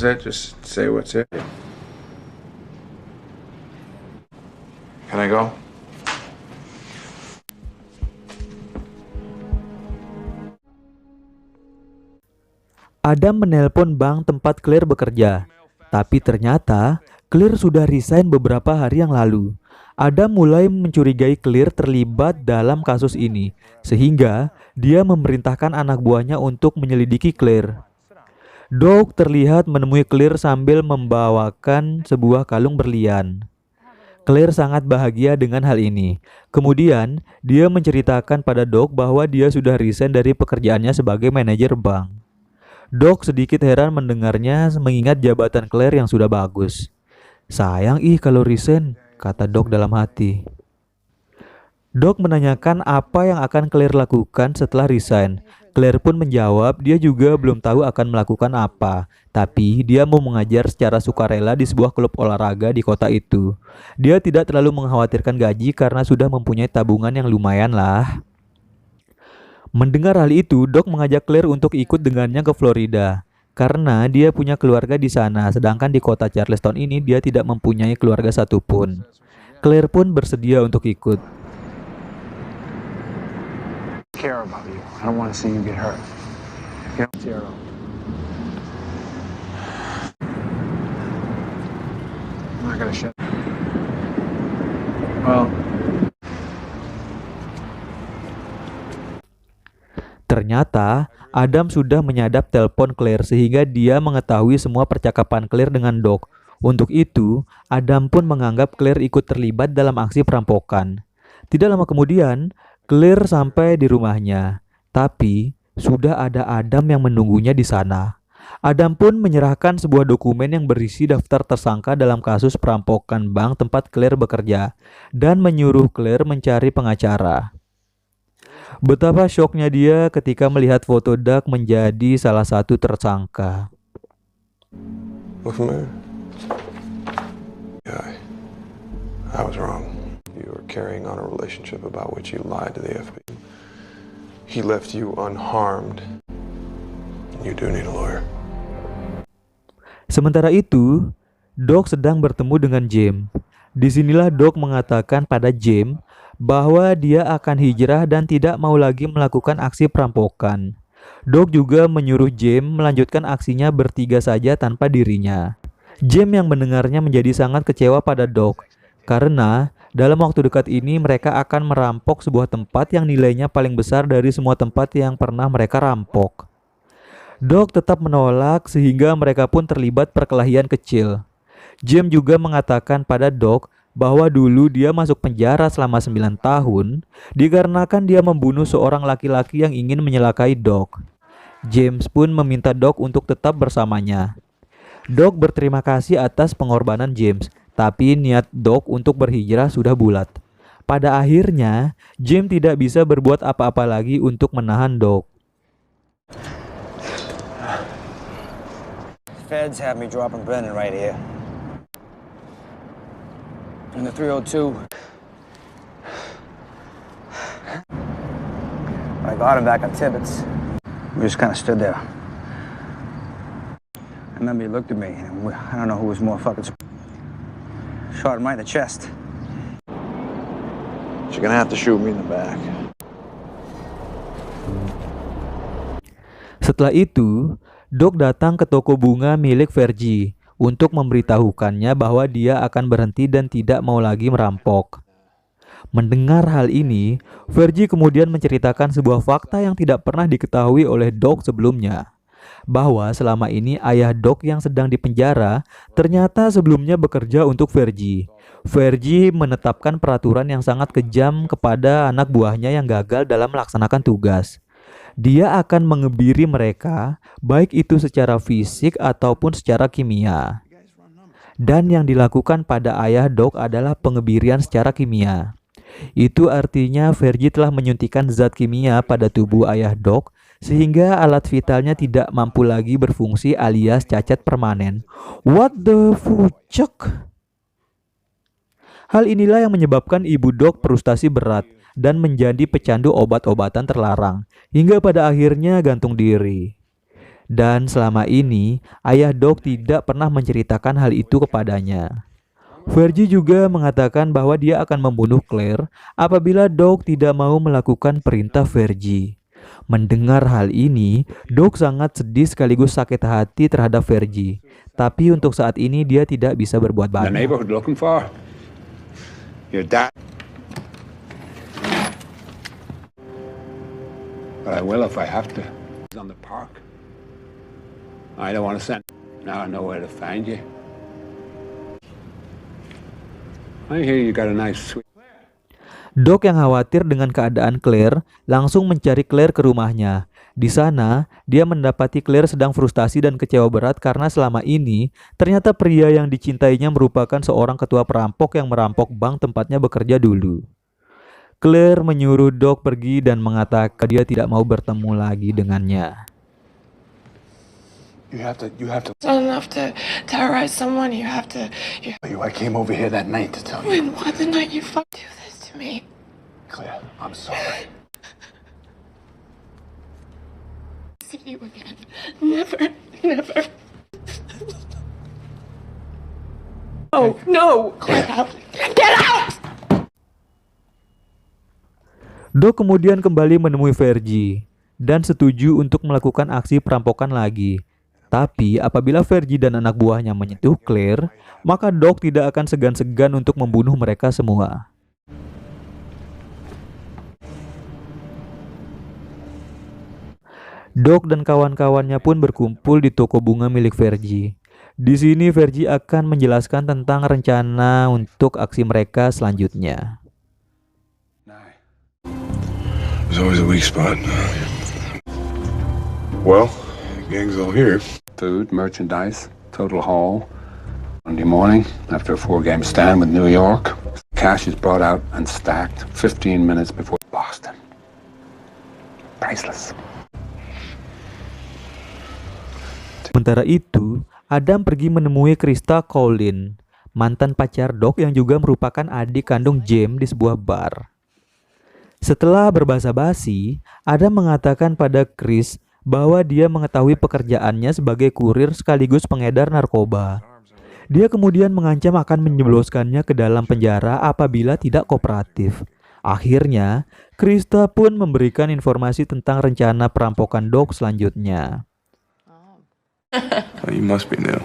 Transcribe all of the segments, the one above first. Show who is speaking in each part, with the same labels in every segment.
Speaker 1: is it? Just say what's it. Can I go?
Speaker 2: Adam menelpon bank tempat Claire bekerja, tapi ternyata Claire sudah resign beberapa hari yang lalu. Adam mulai mencurigai Claire terlibat dalam kasus ini, sehingga dia memerintahkan anak buahnya untuk menyelidiki Claire. Doug terlihat menemui Claire sambil membawakan sebuah kalung berlian. Claire sangat bahagia dengan hal ini. Kemudian, dia menceritakan pada Doug bahwa dia sudah resign dari pekerjaannya sebagai manajer bank. Doug sedikit heran mendengarnya mengingat jabatan Claire yang sudah bagus. Sayang kalau resign, kata Doug dalam hati. Doug menanyakan apa yang akan Claire lakukan setelah resign. Claire pun menjawab dia juga belum tahu akan melakukan apa, tapi dia mau mengajar secara sukarela di sebuah klub olahraga di kota itu. Dia tidak terlalu mengkhawatirkan gaji karena sudah mempunyai tabungan yang lumayan lah. Mendengar hal itu, Doug mengajak Claire untuk ikut dengannya ke Florida. Karena dia punya keluarga di sana, sedangkan di kota Charleston ini dia tidak mempunyai keluarga satupun. Claire pun bersedia untuk ikut.
Speaker 1: Care about you. I don't want to see you get hurt. Get up, Tierra. I'm not gonna shut. Well.
Speaker 2: Ternyata Adam sudah menyadap telepon Claire sehingga dia mengetahui semua percakapan Claire dengan Doug. Untuk itu, Adam pun menganggap Claire ikut terlibat dalam aksi perampokan. Tidak lama kemudian, Claire sampai di rumahnya, tapi sudah ada Adam yang menunggunya di sana. Adam pun menyerahkan sebuah dokumen yang berisi daftar tersangka dalam kasus perampokan bank tempat Claire bekerja dan menyuruh Claire mencari pengacara. Betapa syoknya dia ketika melihat foto Doug menjadi salah satu tersangka.
Speaker 1: Look familiar? Yeah, I was wrong. You were carrying on a relationship about which you lied to the FBI. He left you unharmed. You do need a lawyer.
Speaker 2: Sementara itu, Doug sedang bertemu dengan James. Disinilah Doug mengatakan pada James bahwa dia akan hijrah dan tidak mau lagi melakukan aksi perampokan. Doug juga menyuruh James melanjutkan aksinya bertiga saja tanpa dirinya. James yang mendengarnya menjadi sangat kecewa pada Doug, karena dalam waktu dekat ini mereka akan merampok sebuah tempat yang nilainya paling besar dari semua tempat yang pernah mereka rampok. Doug tetap menolak sehingga mereka pun terlibat perkelahian kecil. James juga mengatakan pada Doug bahwa dulu dia masuk penjara selama 9 tahun dikarenakan dia membunuh seorang laki-laki yang ingin menyelakai Doug. James pun meminta Doug untuk tetap bersamanya. Doug berterima kasih atas pengorbanan James, tapi niat Doug untuk berhijrah sudah bulat. Pada akhirnya, James tidak bisa berbuat apa-apa lagi untuk menahan Doug.
Speaker 3: Feds have me dropping Brennan right here. In the 302. I got him back on Tibbetts. We just kind of stood there. I remember he looked at me, and I don't know who was more fucking shot him right in the chest.
Speaker 1: You're gonna have to shoot me in the back.
Speaker 2: Setelah itu, Doug datang ke toko bunga milik Vergie untuk memberitahukannya bahwa dia akan berhenti dan tidak mau lagi merampok. Mendengar hal ini, Vergie kemudian menceritakan sebuah fakta yang tidak pernah diketahui oleh Doug sebelumnya, bahwa selama ini ayah Doug yang sedang dipenjara ternyata sebelumnya bekerja untuk Vergie. Vergie menetapkan peraturan yang sangat kejam kepada anak buahnya yang gagal dalam melaksanakan tugas. Dia akan mengebiri mereka, baik itu secara fisik ataupun secara kimia. Dan yang dilakukan pada ayah Doug adalah pengebirian secara kimia. Itu artinya Vergie telah menyuntikkan zat kimia pada tubuh ayah Doug sehingga alat vitalnya tidak mampu lagi berfungsi alias cacat permanen. What the fuck? Hal inilah yang menyebabkan ibu Doug frustasi berat dan menjadi pecandu obat-obatan terlarang hingga pada akhirnya gantung diri. Dan selama ini, ayah Doc tidak pernah menceritakan hal itu kepadanya. Vergie juga mengatakan bahwa dia akan membunuh Claire apabila Doc tidak mau melakukan perintah Vergie. Mendengar hal ini, Doc sangat sedih sekaligus sakit hati terhadap Vergie. Tapi untuk saat ini dia tidak bisa berbuat
Speaker 4: The
Speaker 2: banyak.
Speaker 4: neighborhood looking for your dad. But I will if I have to. He's on the park. I don't want to send. Now I know where to find you. I hear you got a nice sweet.
Speaker 2: Doc yang khawatir dengan keadaan Claire langsung mencari Claire ke rumahnya. Di sana, dia mendapati Claire sedang frustasi dan kecewa berat karena selama ini ternyata pria yang dicintainya merupakan seorang ketua perampok yang merampok bank tempatnya bekerja dulu. Claire menyuruh Doc pergi dan mengatakan dia tidak mau bertemu lagi dengannya.
Speaker 1: You have to.
Speaker 5: It's not enough to terrorize someone. You have to.
Speaker 1: I came over here that night to tell you.
Speaker 5: When what the night you fuck do this to me?
Speaker 1: Claire, I'm sorry.
Speaker 5: See you again. Never, never. Oh no! Get out! Get out!
Speaker 2: Doc kemudian kembali menemui Vergie dan setuju untuk melakukan aksi perampokan lagi. Tapi apabila Vergie dan anak buahnya menyentuh Claire, maka Doc tidak akan segan-segan untuk membunuh mereka semua. Doc dan kawan-kawannya pun berkumpul di toko bunga milik Vergie. Di sini Vergie akan menjelaskan tentang rencana untuk aksi mereka selanjutnya.
Speaker 1: There's always a weak spot. Well, gang's all here.
Speaker 4: Food, merchandise, total haul. Monday morning, after a 4-game stand with New York, cash is brought out and stacked 15 minutes before Boston. Priceless.
Speaker 2: Sementara itu, Adam pergi menemui Krista Collin, mantan pacar Doc yang juga merupakan adik kandung James di sebuah bar. Setelah berbasa-basi, Adam mengatakan pada Chris bahwa dia mengetahui pekerjaannya sebagai kurir sekaligus pengedar narkoba. Dia kemudian mengancam akan menjebloskannya ke dalam penjara apabila tidak kooperatif. Akhirnya, Krista pun memberikan informasi tentang rencana perampokan Doc selanjutnya.
Speaker 1: Oh, you must be new.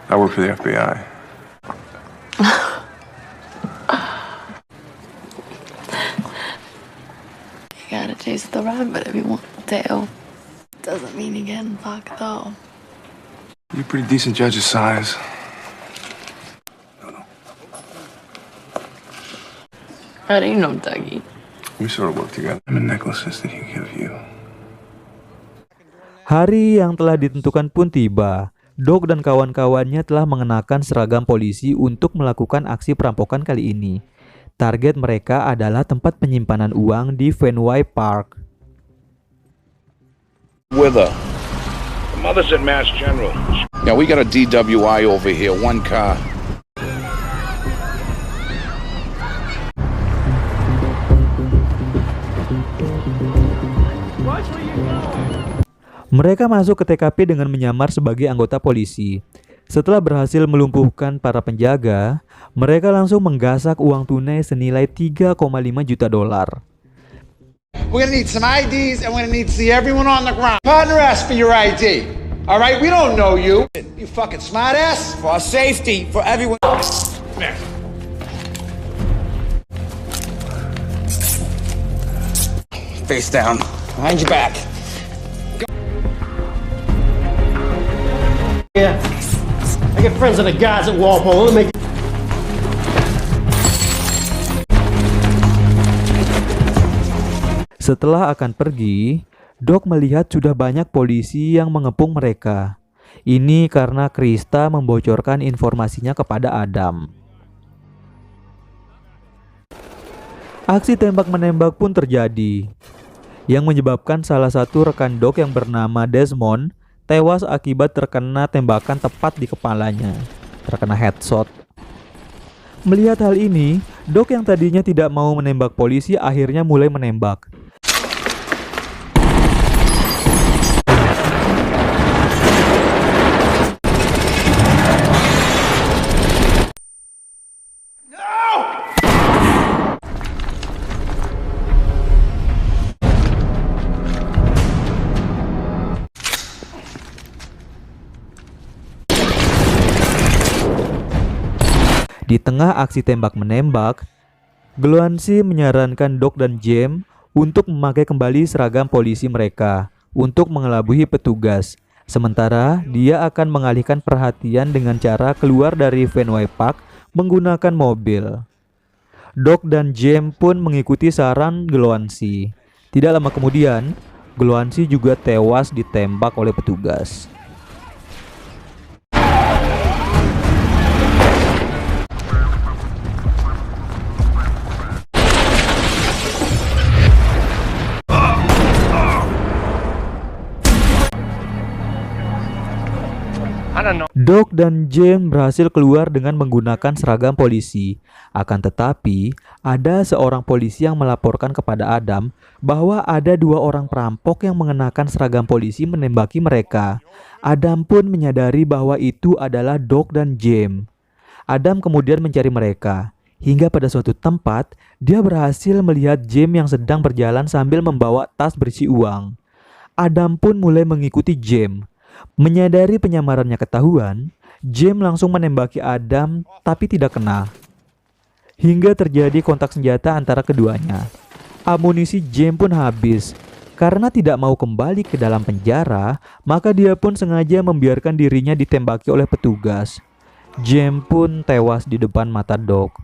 Speaker 1: I work for the FBI.
Speaker 5: You gotta taste the rabbit if you want the tail. Doesn't mean you're getting fucked though.
Speaker 1: You're a pretty decent judge of size.
Speaker 5: That ain't no Dougie.
Speaker 1: We sort of work together. I'm a necklaces that he give you.
Speaker 2: Hari yang telah ditentukan pun tiba. Doc dan kawan-kawannya telah mengenakan seragam polisi untuk melakukan aksi perampokan kali ini. Target mereka adalah tempat penyimpanan uang di Fenway Park.
Speaker 6: With her. The mother's at Mass General. Yeah, we got a DWI over here, one car.
Speaker 2: Mereka masuk ke TKP dengan menyamar sebagai anggota polisi. Setelah berhasil melumpuhkan para penjaga, mereka langsung menggasak uang tunai senilai 3,5 juta dolar.
Speaker 7: We're gonna need some IDs and we're gonna need to see everyone on the ground. Partner, ask for your ID. All right, we don't know you. You fucking smartass.
Speaker 8: For our safety, for everyone.
Speaker 7: Face down. Behind your back.
Speaker 9: Yeah, I get friends of the guys at Walpole. Let me.
Speaker 2: Setelah akan pergi, Doc melihat sudah banyak polisi yang mengepung mereka. Ini karena Krista membocorkan informasinya kepada Adam. Aksi tembak-menembak pun terjadi, yang menyebabkan salah satu rekan Doc yang bernama Desmond tewas akibat terkena tembakan tepat di kepalanya, terkena headshot. Melihat hal ini, Doc yang tadinya tidak mau menembak polisi akhirnya mulai menembak. Di tengah aksi tembak-menembak, Gloansi menyarankan Doc dan James untuk memakai kembali seragam polisi mereka untuk mengelabui petugas. Sementara dia akan mengalihkan perhatian dengan cara keluar dari Fenway Park menggunakan mobil. Doc dan James pun mengikuti saran Gloansi. Tidak lama kemudian, Gloansi juga tewas ditembak oleh petugas. Doc dan James berhasil keluar dengan menggunakan seragam polisi. Akan tetapi, ada seorang polisi yang melaporkan kepada Adam bahwa ada 2 orang perampok yang mengenakan seragam polisi menembaki mereka. Adam pun menyadari bahwa itu adalah Doc dan James. Adam kemudian mencari mereka. Hingga pada suatu tempat, dia berhasil melihat James yang sedang berjalan sambil membawa tas berisi uang. Adam pun mulai mengikuti James. Menyadari penyamarannya ketahuan, James langsung menembaki Adam tapi tidak kena. Hingga terjadi kontak senjata antara keduanya. Amunisi James pun habis. Karena tidak mau kembali ke dalam penjara, maka dia pun sengaja membiarkan dirinya ditembaki oleh petugas. James pun tewas di depan mata Doc.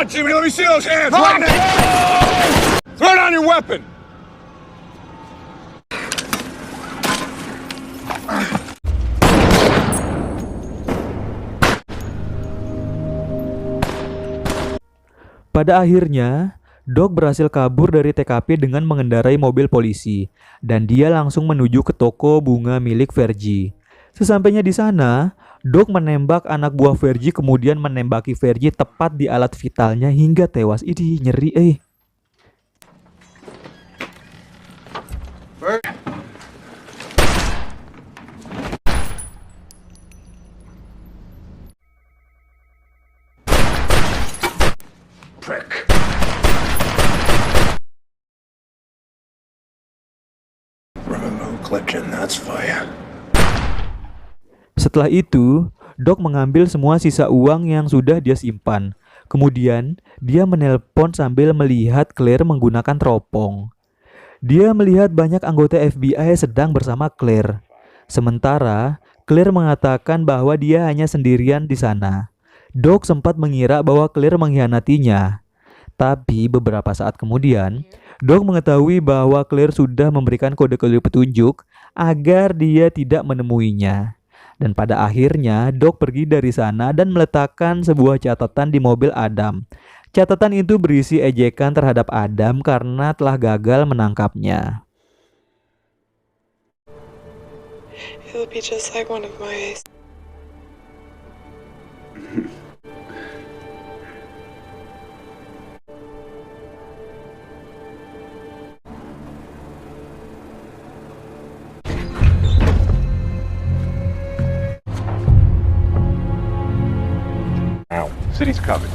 Speaker 6: Jimmy, let me see those hands right now. Throw down your weapon.
Speaker 2: Pada akhirnya, Doc berhasil kabur dari TKP dengan mengendarai mobil polisi dan dia langsung menuju ke toko bunga milik Vergie. Sesampainya di sana, Doc menembak anak buah Vergie kemudian menembaki Vergie tepat di alat vitalnya hingga tewas. Idih, nyeri
Speaker 6: Prick.
Speaker 1: Remote collection, that's fire.
Speaker 2: Setelah itu, Doc mengambil semua sisa uang yang sudah dia simpan. Kemudian, dia menelpon sambil melihat Claire menggunakan teropong. Dia melihat banyak anggota FBI sedang bersama Claire. Sementara, Claire mengatakan bahwa dia hanya sendirian di sana. Doc sempat mengira bahwa Claire mengkhianatinya. Tapi beberapa saat kemudian, Doc mengetahui bahwa Claire sudah memberikan kode-kode petunjuk agar dia tidak menemuinya. Dan pada akhirnya Doc pergi dari sana dan meletakkan sebuah catatan di mobil Adam. Catatan itu berisi ejekan terhadap Adam karena telah gagal menangkapnya.
Speaker 8: It'll be just like one of my
Speaker 6: City's covered.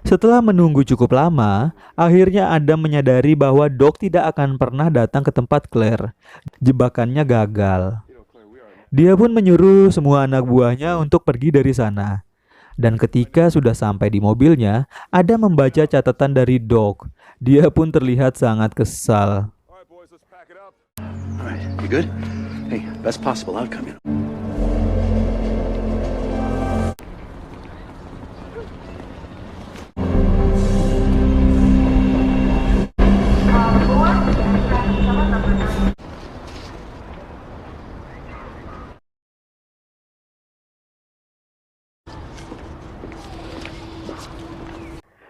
Speaker 2: Setelah menunggu cukup lama, akhirnya Adam menyadari bahwa Doc tidak akan pernah datang ke tempat Claire. Jebakannya gagal. Dia pun menyuruh semua anak buahnya untuk pergi dari sana. Dan ketika sudah sampai di mobilnya, Adam membaca catatan dari Doc. Dia pun terlihat sangat kesal.
Speaker 10: Alright, you good? Hey, best possible outcome, you know.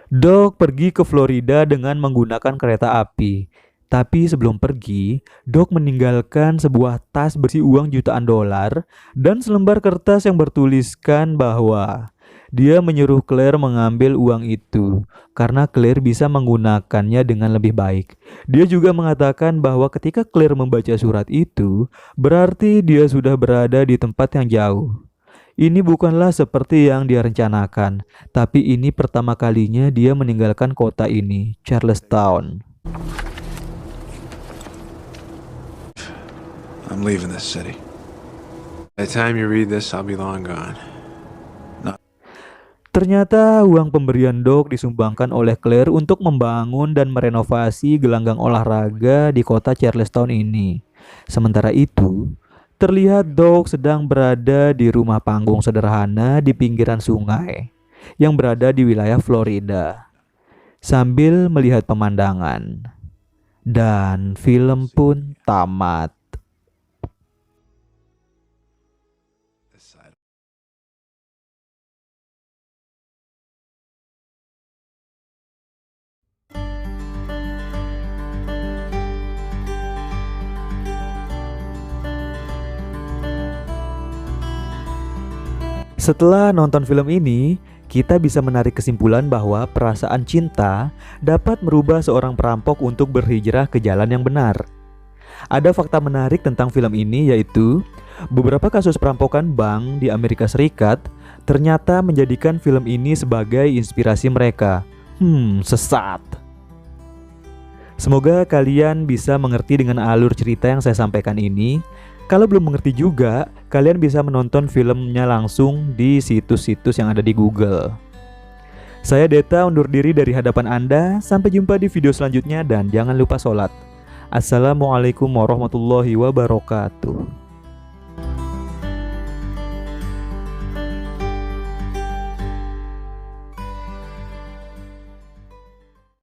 Speaker 2: Doc pergi ke Florida dengan menggunakan kereta api. Tapi sebelum pergi, Doc meninggalkan sebuah tas berisi uang jutaan dolar dan selembar kertas yang bertuliskan bahwa Dia menyuruh Claire mengambil uang itu karena Claire bisa menggunakannya dengan lebih baik. Dia juga mengatakan bahwa ketika Claire membaca surat itu, berarti dia sudah berada di tempat yang jauh. Ini bukanlah seperti yang dia rencanakan, tapi ini pertama kalinya dia meninggalkan kota ini, Charlestown.
Speaker 1: I'm leaving this city. By the time you read this, I'll be long gone.
Speaker 2: Ternyata uang pemberian Doc disumbangkan oleh Claire untuk membangun dan merenovasi gelanggang olahraga di kota Charlestown ini. Sementara itu, terlihat Doc sedang berada di rumah panggung sederhana di pinggiran sungai yang berada di wilayah Florida sambil melihat pemandangan. Dan film pun tamat. Setelah nonton film ini, kita bisa menarik kesimpulan bahwa perasaan cinta dapat merubah seorang perampok untuk berhijrah ke jalan yang benar. Ada fakta menarik tentang film ini, yaitu beberapa kasus perampokan bank di Amerika Serikat ternyata menjadikan film ini sebagai inspirasi mereka. Sesat. Semoga kalian bisa mengerti dengan alur cerita yang saya sampaikan ini. Kalau belum mengerti juga, kalian bisa menonton filmnya langsung di situs-situs yang ada di Google. Saya Deta undur diri dari hadapan Anda. Sampai jumpa di video selanjutnya dan jangan lupa sholat. Assalamualaikum warahmatullahi wabarakatuh.